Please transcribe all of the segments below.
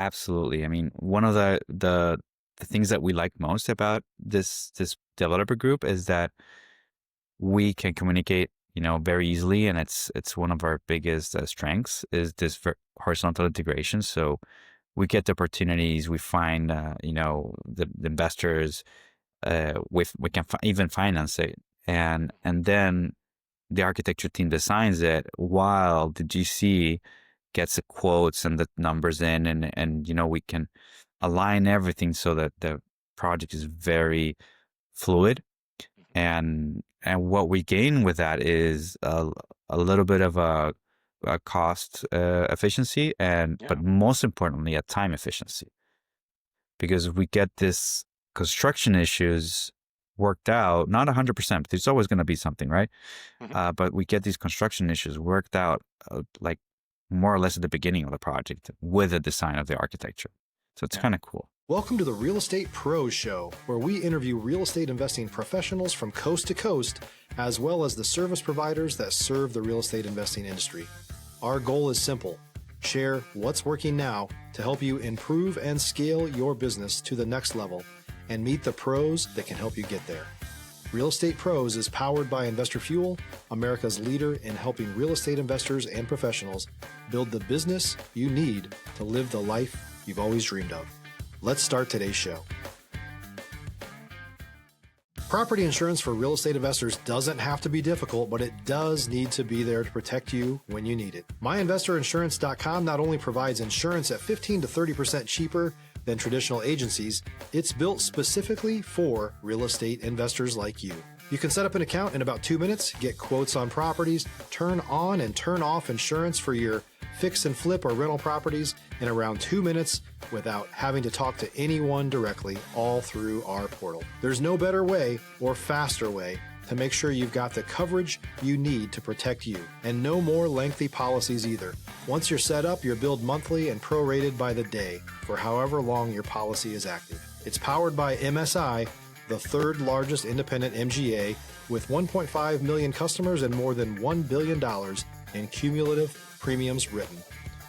Absolutely. I mean, one of the things that we like most about this developer group is that we can communicate, very easily, and it's one of our biggest strengths is this horizontal integration. So we get the opportunities, we find, the investors, we can even finance it, and then the architecture team designs it while the GC gets the quotes and the numbers in, and we can align everything so that the project is very fluid. And what we gain with that is a little bit of a cost efficiency, but Yeah. most importantly a time efficiency, because we get this construction issues worked out, not 100%, but there's always going to be something, right? Hmm. But we get these construction issues worked out, like more or less at the beginning of the project with the design of the architecture. So it's Yeah. kind of cool. Welcome to the Real Estate Pros Show, where we interview real estate investing professionals from coast to coast, as well as the service providers that serve the real estate investing industry. Our goal is simple: share what's working now to help you improve and scale your business to the next level and meet the pros that can help you get there. Real Estate Pros is powered by Investor Fuel, America's leader in helping real estate investors and professionals build the business you need to live the life you've always dreamed of. Let's start today's show. Property insurance for real estate investors doesn't have to be difficult, but it does need to be there to protect you when you need it. MyInvestorInsurance.com not only provides insurance at 15 to 30% cheaper than traditional agencies, it's built specifically for real estate investors like you. You can set up an account in about 2 minutes, get quotes on properties, turn on and turn off insurance for your fix and flip or rental properties in around 2 minutes without having to talk to anyone directly, all through our portal. There's no better way or faster way to make sure you've got the coverage you need to protect you, and no more lengthy policies either. Once you're set up, you're billed monthly and prorated by the day for however long your policy is active. It's powered by MSI, the third largest independent MGA, with 1.5 million customers and more than $1 billion in cumulative premiums written.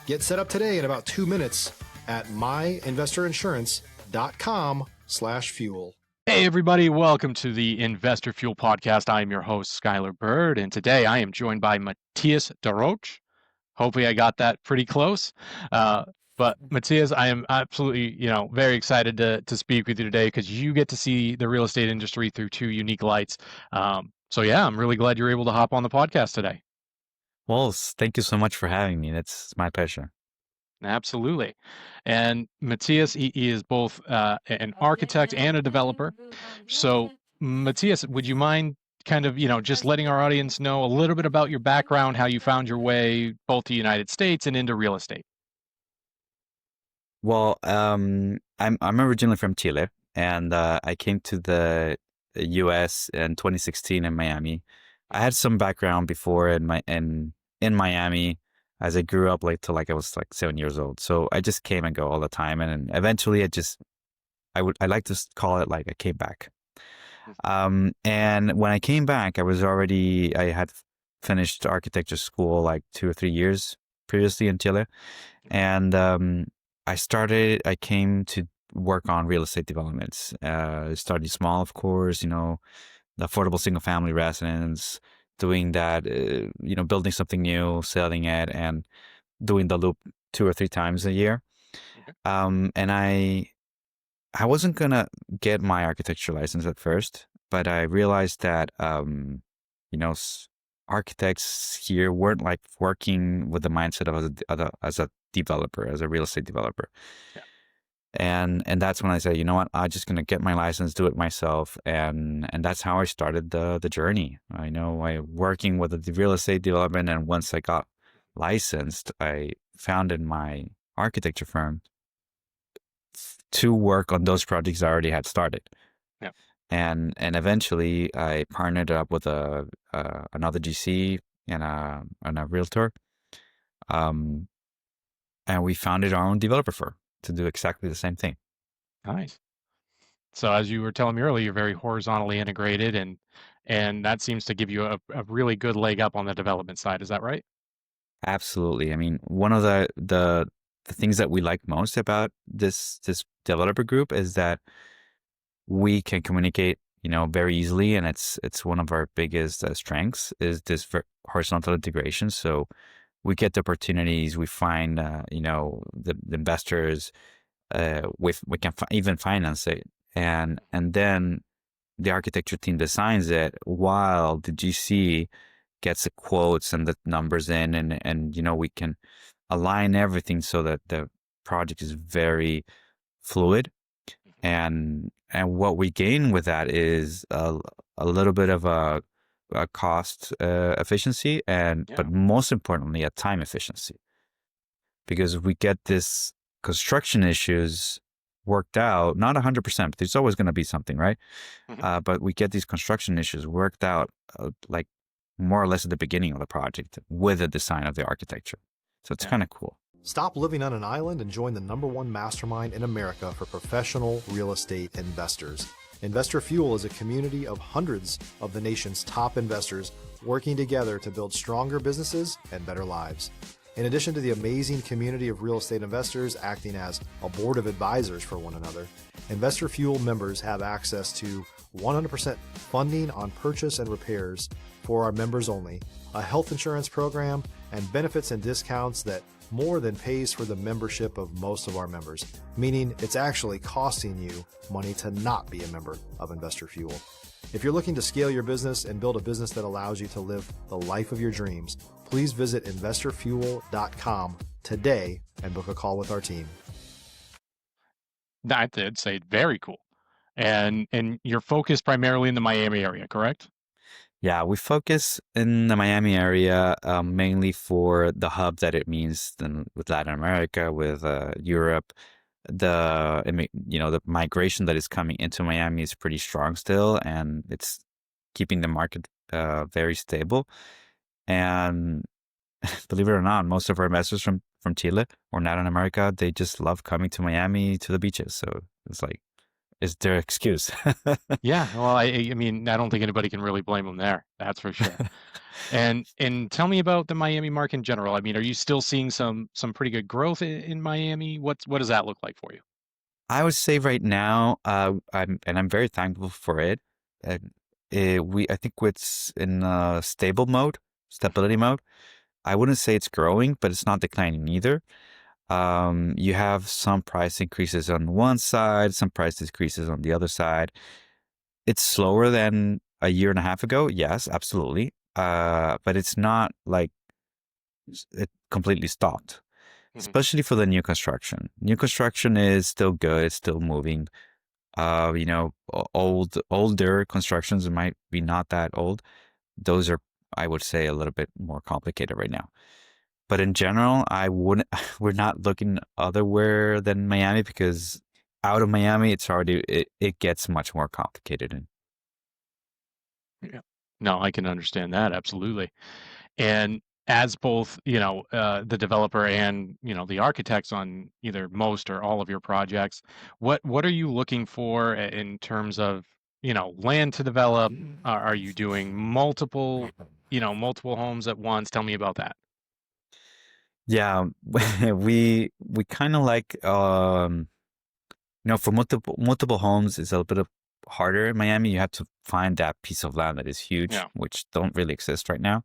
Get set up today in about 2 minutes at myinvestorinsurance.com/fuel. Hey, everybody. Welcome to the Investor Fuel Podcast. I am your host, Skyler Byrd, and today I am joined by Matias Daroch. Hopefully I got that pretty close. But Matias, I am absolutely, very excited to speak with you today because you get to see the real estate industry through two unique lights. So yeah, I'm really glad you're able to hop on the podcast today. Well, thank you so much for having me. That's my pleasure. Absolutely. And Matias, he is both an architect and a developer. So Matias, would you mind kind of, just letting our audience know a little bit about your background, how you found your way both to the United States and into real estate? Well, I'm originally from Chile, and I came to the U.S. in 2016 in Miami. I had some background before in Miami, as I grew up like till I was like 7 years old. So I just came and go all the time, and eventually I like to call it like I came back. And when I came back, I had finished architecture school like 2 or 3 years previously in Chile, and I came to work on real estate developments. Starting small, of course, the affordable single family residence, doing that, building something new, selling it, and doing the loop 2 or 3 times a year. Okay. And I wasn't gonna get my architecture license at first, but I realized that, you know, architects here weren't like working with the mindset of as a developer, as a real estate developer. Yeah. And that's when I said, you know what, I'm just gonna get my license, do it myself, and that's how I started the journey. I working with the real estate development, and once I got licensed, I founded my architecture firm to work on those projects I already had started. Yeah. And eventually I partnered up with another GC and a realtor, um, and we founded our own developer firm to do exactly the same thing. Nice. So as you were telling me earlier, you're very horizontally integrated, and that seems to give you a really good leg up on the development side. Is that right? Absolutely. I mean, one of the the things that we like most about this developer group is that we can communicate, very easily, and it's one of our biggest strengths is this horizontal integration. So we get the opportunities, we find, the investors, we can even finance it, and then the architecture team designs it while the GC gets the quotes and the numbers in, and we can align everything so that the project is very fluid. And what we gain with that is a little bit of a cost efficiency, but most importantly, a time efficiency, because we get this construction issues worked out, not 100%, but there's always going to be something, right? But we get these construction issues worked out like more or less at the beginning of the project with the design of the architecture. So it's kind of cool. Stop living on an island and join the #1 mastermind in America for professional real estate investors. Investor Fuel is a community of hundreds of the nation's top investors working together to build stronger businesses and better lives. In addition to the amazing community of real estate investors acting as a board of advisors for one another, Investor Fuel members have access to 100% funding on purchase and repairs for our members only, a health insurance program, and benefits and discounts that more than pays for the membership of most of our members, meaning it's actually costing you money to not be a member of Investor Fuel. If you're looking to scale your business and build a business that allows you to live the life of your dreams, please visit investorfuel.com today and book a call with our team. That did say very cool. And you're focused primarily in the Miami area, correct? Yeah, we focus in the Miami area mainly for the hub that it means with Latin America, with Europe. The migration that is coming into Miami is pretty strong still, and it's keeping the market very stable. And believe it or not, most of our investors from Chile or Latin America, they just love coming to Miami to the beaches. So it's like, it's their excuse. Yeah, well, I mean, I don't think anybody can really blame them there. That's for sure. And tell me about the Miami market in general. I mean, are you still seeing some pretty good growth in Miami? What does that look like for you? I would say right now, I'm very thankful for it. Uh, I think it's in stability mode. I wouldn't say it's growing, but it's not declining either. You have some price increases on one side, some price decreases on the other side. It's slower than a year and a half ago. Yes, absolutely. But it's not like it completely stopped, especially for the new construction. New construction is still good. It's still moving. Older constructions might be not that old. Those are, I would say, a little bit more complicated right now. But in general, we're not looking otherwhere than Miami, because out of Miami, it gets much more complicated. Yeah. No, I can understand that. Absolutely. And as both, the developer and, the architects on either most or all of your projects, what are you looking for in terms of, land to develop? Are you doing multiple homes at once? Tell me about that. Yeah, we kind of like for multiple homes is a little bit of harder in Miami. You have to find that piece of land that is huge, which don't really exist right now.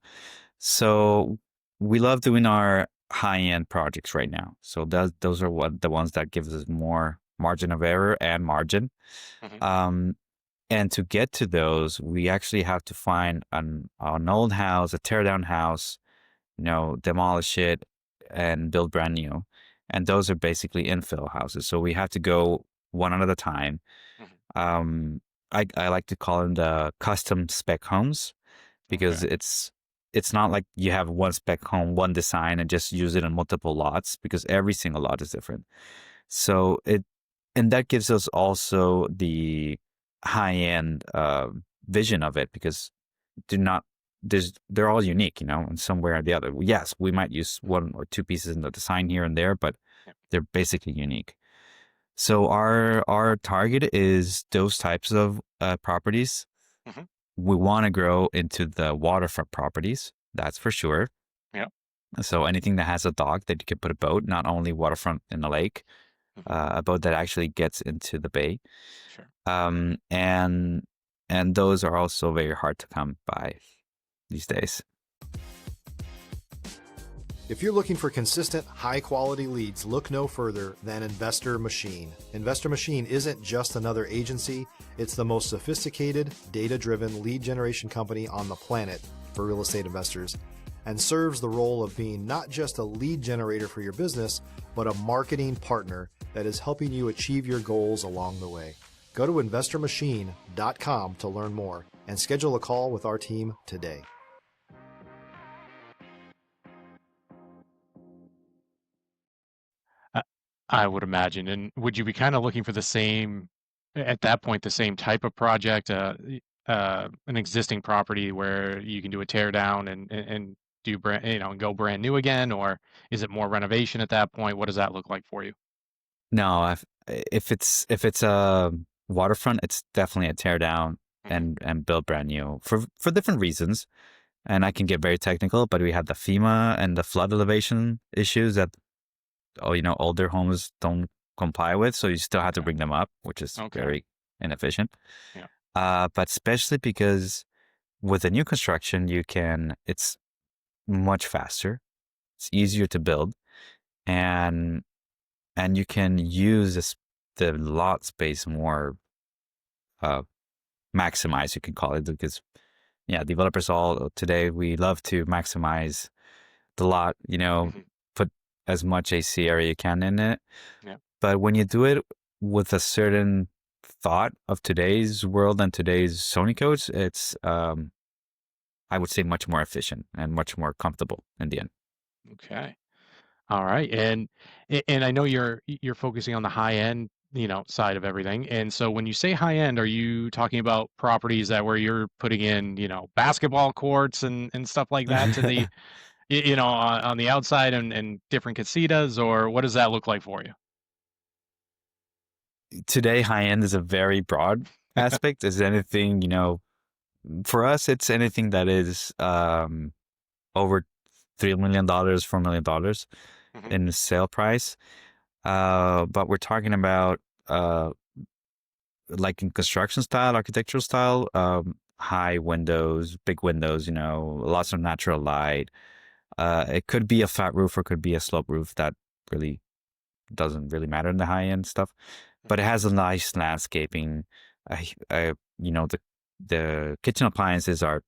So we love doing our high-end projects right now. So those are the ones that gives us more margin of error and margin. And to get to those, we actually have to find an old house, a tear down house, demolish it and build brand new. And those are basically infill houses. So we have to go one at a time. I like to call them the custom spec homes, because it's not like you have one spec home, one design, and just use it on multiple lots, because every single lot is different. So and that gives us also the high-end vision of it, because they're all unique, in some way or the other. Yes, we might use one or two pieces in the design here and there, but they're basically unique. So our target is those types of properties. We want to grow into the waterfront properties, that's for sure. Yeah. So anything that has a dock that you can put a boat, not only waterfront in the lake, a boat that actually gets into the bay. Sure. And those are also very hard to come by these days. If you're looking for consistent, high-quality leads, look no further than Investor Machine. Investor Machine isn't just another agency. It's the most sophisticated, data-driven lead generation company on the planet for real estate investors, and serves the role of being not just a lead generator for your business, but a marketing partner that is helping you achieve your goals along the way. Go to investormachine.com to learn more and schedule a call with our team today. I would imagine. And would you be kind of looking for the same, at that point, the same type of project, an existing property where you can do a tear down and do brand, and go brand new again, or is it more renovation at that point? What does that look like for you? No, if it's a waterfront, it's definitely a tear down and build brand new for different reasons. And I can get very technical, but we have the FEMA and the flood elevation issues that older homes don't comply with, so you still have to bring them up, which is very inefficient. Yeah. But especially because with the new construction, it's much faster, it's easier to build, and you can use the lot space more maximize, you can call it, because developers all today, we love to maximize the lot, put as much AC area you can in it. Yeah. But when you do it with a certain thought of today's world and today's zoning codes, it's I would say much more efficient and much more comfortable in the end. Okay. All right. And I know you're focusing on the high end, side of everything. And so when you say high end, are you talking about properties that where you're putting in, basketball courts and stuff like that to the, on the outside and different casitas, or what does that look like for you? Today, high end is a very broad aspect. Is anything, for us, it's anything that is over $3 million, $4 million in the sale price. But we're talking about like in construction style, architectural style, high windows, big windows, lots of natural light. It could be a flat roof or could be a slope roof. That really doesn't really matter in the high end stuff. But it has a nice landscaping. The kitchen appliances are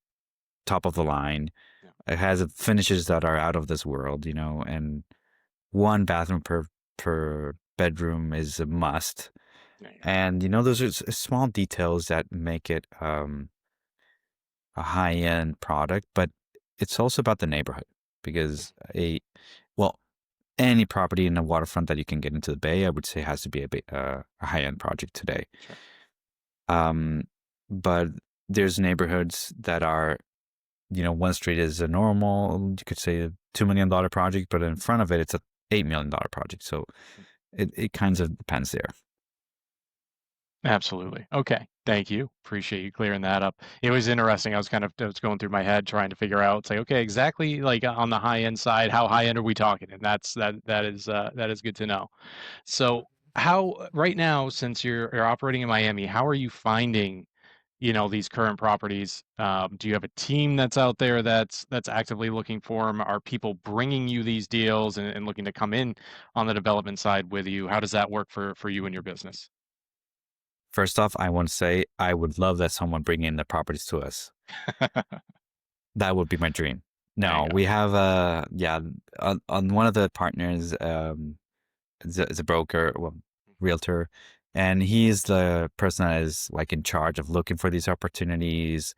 top of the line. Yeah. It has finishes that are out of this world, and one bathroom per bedroom is a must. Yeah. And those are small details that make it a high end product. But it's also about the neighborhood, because any property in the waterfront that you can get into the bay, I would say has to be a high-end project today. Sure. But there's neighborhoods that are, one street is a normal, you could say a $2 million project, but in front of it, it's a $8 million project. So it kind of depends there. Absolutely. Okay. Thank you. Appreciate you clearing that up. It was interesting. I was going through my head trying to figure out, say, okay, exactly like on the high end side, how high end are we talking? And that is good to know. So how right now, since you're operating in Miami, how are you finding, these current properties? Do you have a team that's out there that's actively looking for them? Are people bringing you these deals and looking to come in on the development side with you? How does that work for you and your business? First off, I want to say I would love that someone bring in the properties to us. That would be my dream. No, we have on one of the partners is a broker, realtor, and he is the person that is like in charge of looking for these opportunities,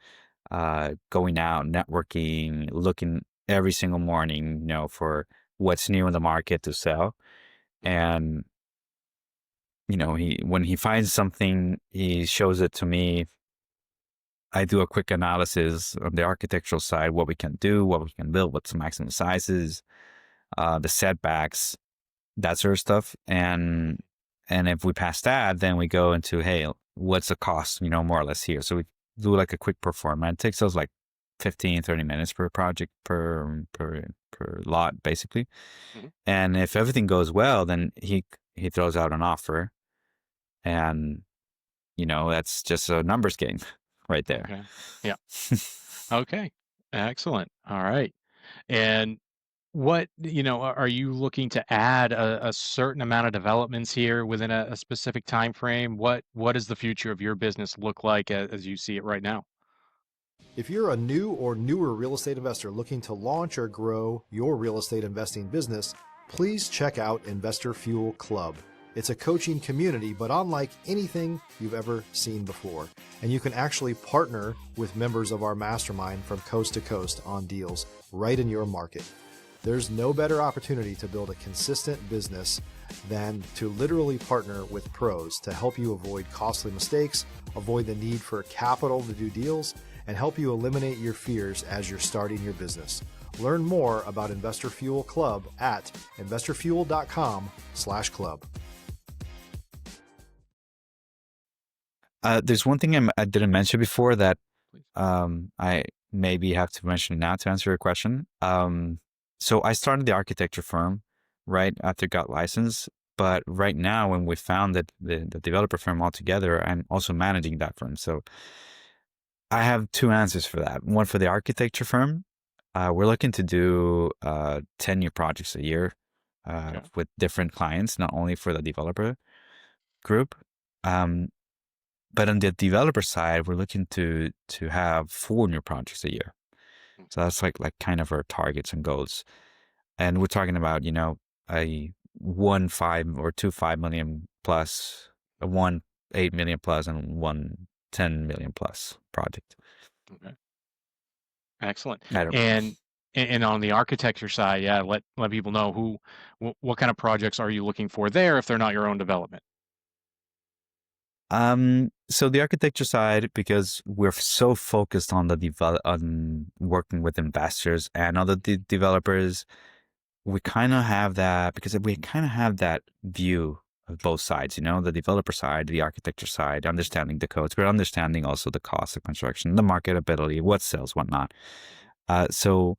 going out, networking, looking every single morning, for what's new in the market to sell. And when he finds something, he shows it to me. I do a quick analysis on the architectural side, what we can do, what we can build, what's the maximum sizes, the setbacks, that sort of stuff. And if we pass that, then we go into, hey, what's the cost, more or less here. So we do like a quick pro forma. It takes us like 15, 30 minutes per project per lot, basically. Hmm. And if everything goes well, then he throws out an offer, and that's just a numbers game right there. Okay. Yeah. Okay. Excellent. All right. And are you looking to add a certain amount of developments here within a specific time frame? What does the future of your business look like as you see it right now? If you're a new or newer real estate investor looking to launch or grow your real estate investing business, please check out Investor Fuel Club. It's a coaching community, but unlike anything you've ever seen before. And you can actually partner with members of our mastermind from coast to coast on deals right in your market. There's no better opportunity to build a consistent business than to literally partner with pros to help you avoid costly mistakes, avoid the need for capital to do deals, and help you eliminate your fears as you're starting your business. Learn more about Investor Fuel Club at investorfuel.com/club. There's one thing I didn't mention before that Please. I maybe have to mention now to answer your question. So I started the architecture firm right after I got licensed, but right now when we founded the developer firm altogether, I'm also managing that firm. So I have two answers for that. One for the architecture firm. We're looking to do 10 new projects a year Okay. with different clients, not only for the developer group. But on the developer side, we're looking to have 4 new projects a year. So that's like kind of our targets and goals. And we're talking about, a 1.5 or 2.5 million plus, a 1.8 million plus, and 1.10 million plus project. Okay. Excellent. I don't. And on the architecture side, yeah, let people know what kind of projects are you looking for there if they're not your own development. So the architecture side, because we're so focused on on working with investors and other developers, we kind of have that view of both sides, the developer side, the architecture side, understanding the codes, but understanding also the cost of construction, the marketability, what sells, whatnot. So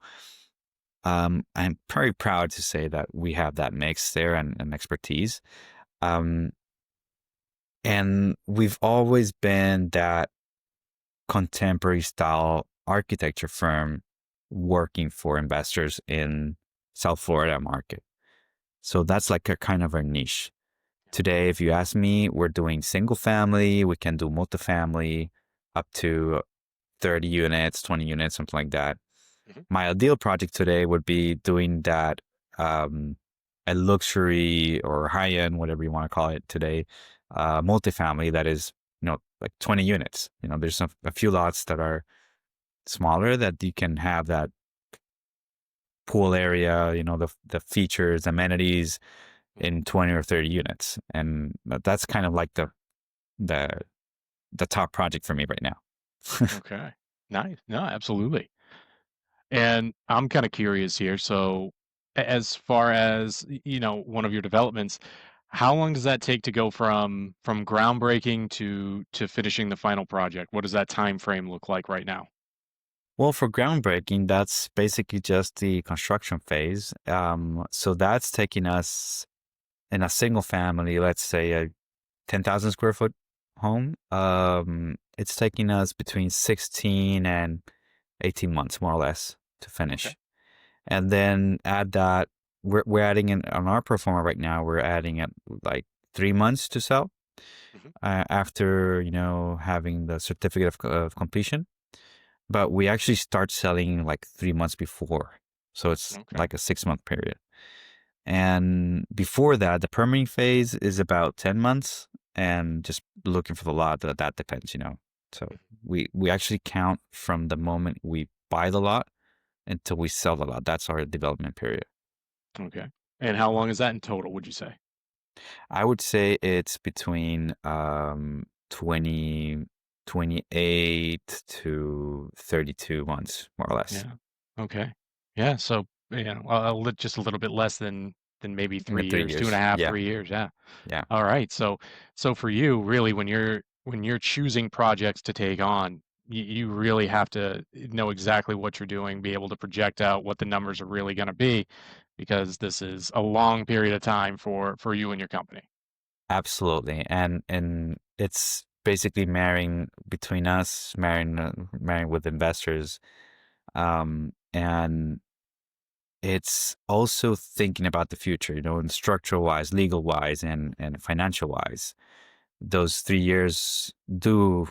I'm very proud to say that we have that mix there and expertise. And we've always been that contemporary style architecture firm working for investors in South Florida market. So that's like a kind of our niche. Today, if you ask me, we're doing single family, we can do multifamily up to 30 units, 20 units, something like that. Mhm. My ideal project today would be doing that a luxury or high-end, whatever you want to call it today, multifamily that is, like 20 units. There's a few lots that are smaller that you can have that pool area, the features, amenities in 20 or 30 units. And that's kind of like the top project for me right now. Okay. Nice. No, absolutely. And I'm kind of curious here. So, as far as one of your developments, how long does that take to go from groundbreaking to finishing the final project? What does that time frame look like right now? Well, for groundbreaking, that's basically just the construction phase. So that's taking us in a single family, let's say a 10,000 square foot home. It's taking us between 16 and 18 months, more or less, to finish. Okay. And then add that, we're adding in on our pro forma right now, we're adding it like 3 months to sell Mhm. after, having the certificate of completion. But we actually start selling like 3 months before. So it's Okay. like a 6-month period. And before that, the permitting phase is about 10 months and just looking for the lot. That depends, So we actually count from the moment we buy the lot until we sell the lot. That's our development period. Okay. And how long is that in total, would you say? I would say it's between 28 to 32 months, more or less. Yeah. Okay. Yeah. So, just a little bit less than maybe Yeah, 3 3 years, two and years. a half, Yeah. 3 years. Yeah. Yeah. All right. So for you, really, when you're choosing projects to take on, you really have to know exactly what you're doing, be able to project out what the numbers are really going to be, because this is a long period of time for you and your company. Absolutely. And it's basically marrying between us, marrying with investors. And it's also thinking about the future, and structural wise, legal wise, and financial wise. Those 3 years do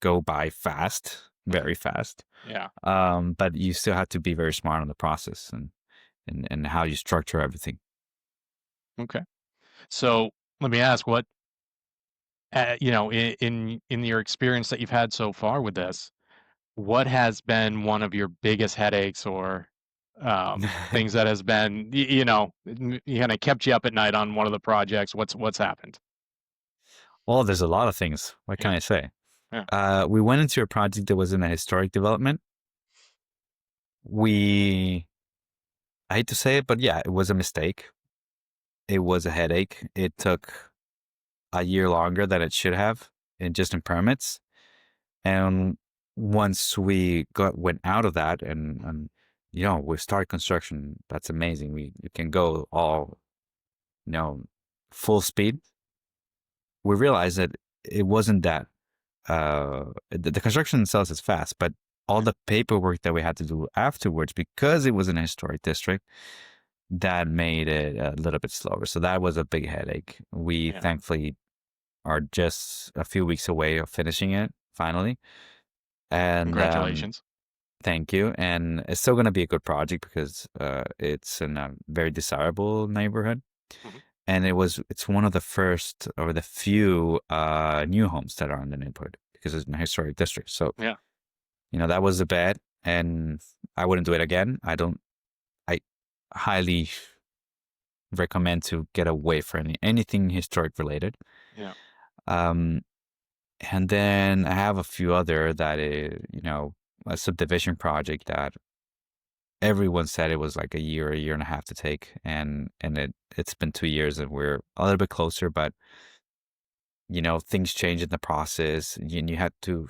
go by fast, very fast. Yeah. But you still have to be very smart on the process and how you structure everything. Okay. So let me ask, what in your experience that you've had so far with this, what has been one of your biggest headaches or things that has been kind of kept you up at night on one of the projects? What's happened? Well, there's a lot of things. What can Yeah. I say? Yeah. We went into a project that was in a historic development. I hate to say it, but yeah, it was a mistake. It was a headache. It took a year longer than it should have, in permits. And once we went out of that and we started construction, that's amazing. We can go all, you know, full speed. We realized that it wasn't that. The construction itself is fast, but all Yeah. the paperwork that we had to do afterwards, because it was in a historic district, that made it a little bit slower. So that was a big headache. We Yeah. thankfully are just a few weeks away of finishing it finally. And Congratulations. thank you. And it's still going to be a good project because it's in a very desirable neighborhood. Mhm. And it's one of the first or the few new homes that are in the neighborhood because it's in a historic district. So, Yeah. that was a bad, and I wouldn't do it again. I highly recommend to get away from anything historic related. Yeah. Um, and then I have a few other that is, a subdivision project that everyone said it was like a year and a half to take, and it's been 2 years, and we're a little bit closer, but things change in the process, and you have to,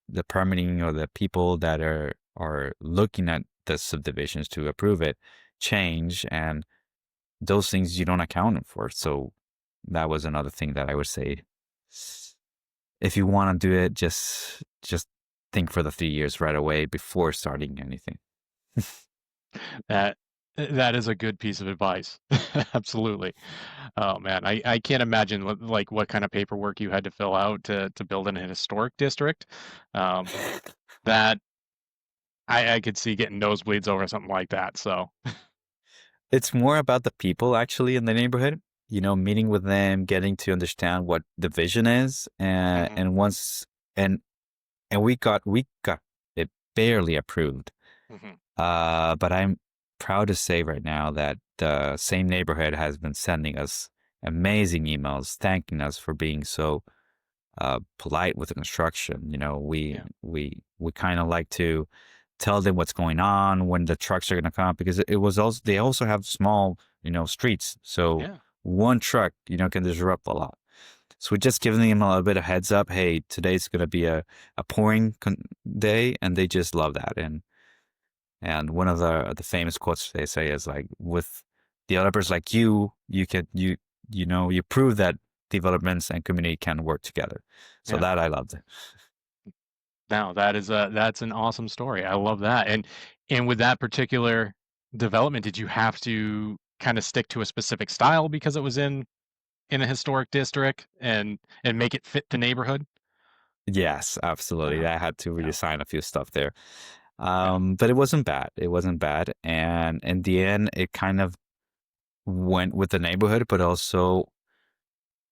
the permitting or the people that are looking at the subdivisions to approve it change, and those things you don't account for. So that was another thing that I would say. If you want to do it, just think for the 3 years right away before starting anything. That that is a good piece of advice. Absolutely. Oh man, I can't imagine what kind of paperwork you had to fill out to build in a historic district. Um, that I could see getting nosebleeds over something like that. So It's more about the people actually in the neighborhood, meeting with them, getting to understand what the vision is. And, Mhm. and once, and, and we got it barely approved. Mhm. But I'm proud to say right now that the same neighborhood has been sending us amazing emails, thanking us for being so polite with the construction. We Yeah. we kind of like to tell them what's going on, when the trucks are going to come, because it was also, they also have small streets, so Yeah. one truck can disrupt a lot. So we're just giving them a little bit of heads up. Hey, today's going to be a pouring day, and they just love that. And one of the famous quotes they say is like, with developers like you can you prove that developments and community can work together. So Yeah. that I loved. Now that's an awesome story. I love that. And with that particular development, did you have to kind of stick to a specific style because it was in a historic district and make it fit the neighborhood? Yes, absolutely. Uh-huh. I had to Yeah. redesign a few stuff there. Yeah. But it wasn't bad. It wasn't bad. And in the end, it kind of went with the neighborhood, but also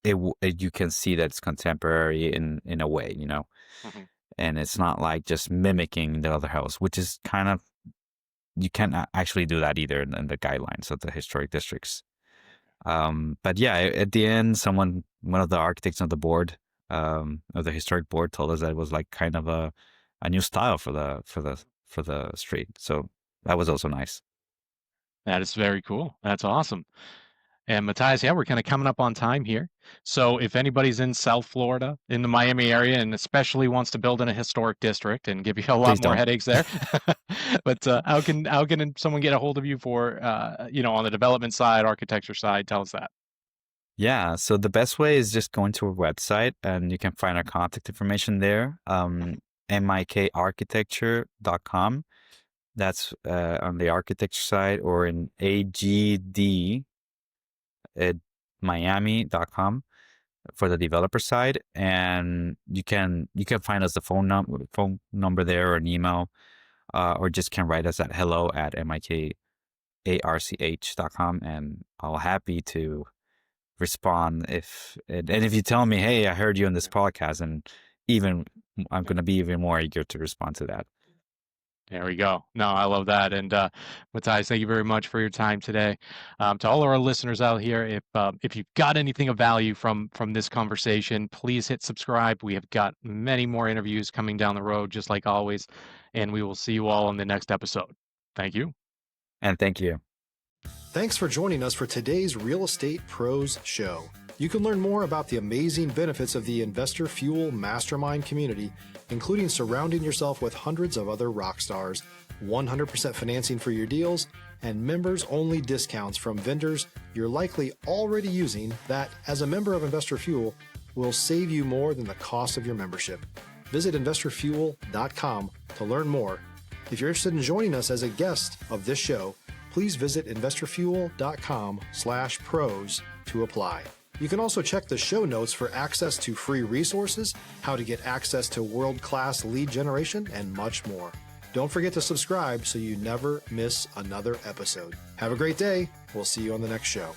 you can see that it's contemporary in a way, Mhm. and it's not like just mimicking the other house, which is kind of, you can't actually do that either in the guidelines of the historic districts. But yeah, at the end, one of the architects of the board, of the historic board, told us that it was like kind of a new style for the street. So that was also nice. That is very cool. That's awesome. And Matias, yeah, we're kind of coming up on time here. So if anybody's in South Florida, in the Miami area, and especially wants to build in a historic district and give you a lot Please more don't. headaches there, but how can someone get a hold of you for on the development side, architecture side? Tell us that. Yeah, so the best way is just going to our website and you can find our contact information there, mikarchitecture.com. That's on the architecture side, or in AGD at Miami.com for the developer side. And you can find us the phone number there, or an email, or just can write us at hello@mikarch.com, and I'll happy to respond if you tell me, hey, I heard you on this podcast, and even I'm going to be even more eager to respond to that. There we go. No, I love that. And Matthias, thank you very much for your time today. To all of our listeners out here, if you've got anything of value from this conversation, please hit subscribe. We have got many more interviews coming down the road, just like always, and we will see you all in the next episode. Thank you. And thank you. Thanks for joining us for today's Real Estate Pros Show. You can learn more about the amazing benefits of the Investor Fuel Mastermind community, including surrounding yourself with hundreds of other rock stars, 100% financing for your deals, and members-only discounts from vendors you're likely already using that, as a member of Investor Fuel, will save you more than the cost of your membership. Visit investorfuel.com to learn more. If you're interested in joining us as a guest of this show, please visit investorfuel.com/pros to apply. You can also check the show notes for access to free resources, how to get access to world-class lead generation, and much more. Don't forget to subscribe so you never miss another episode. Have a great day. We'll see you on the next show.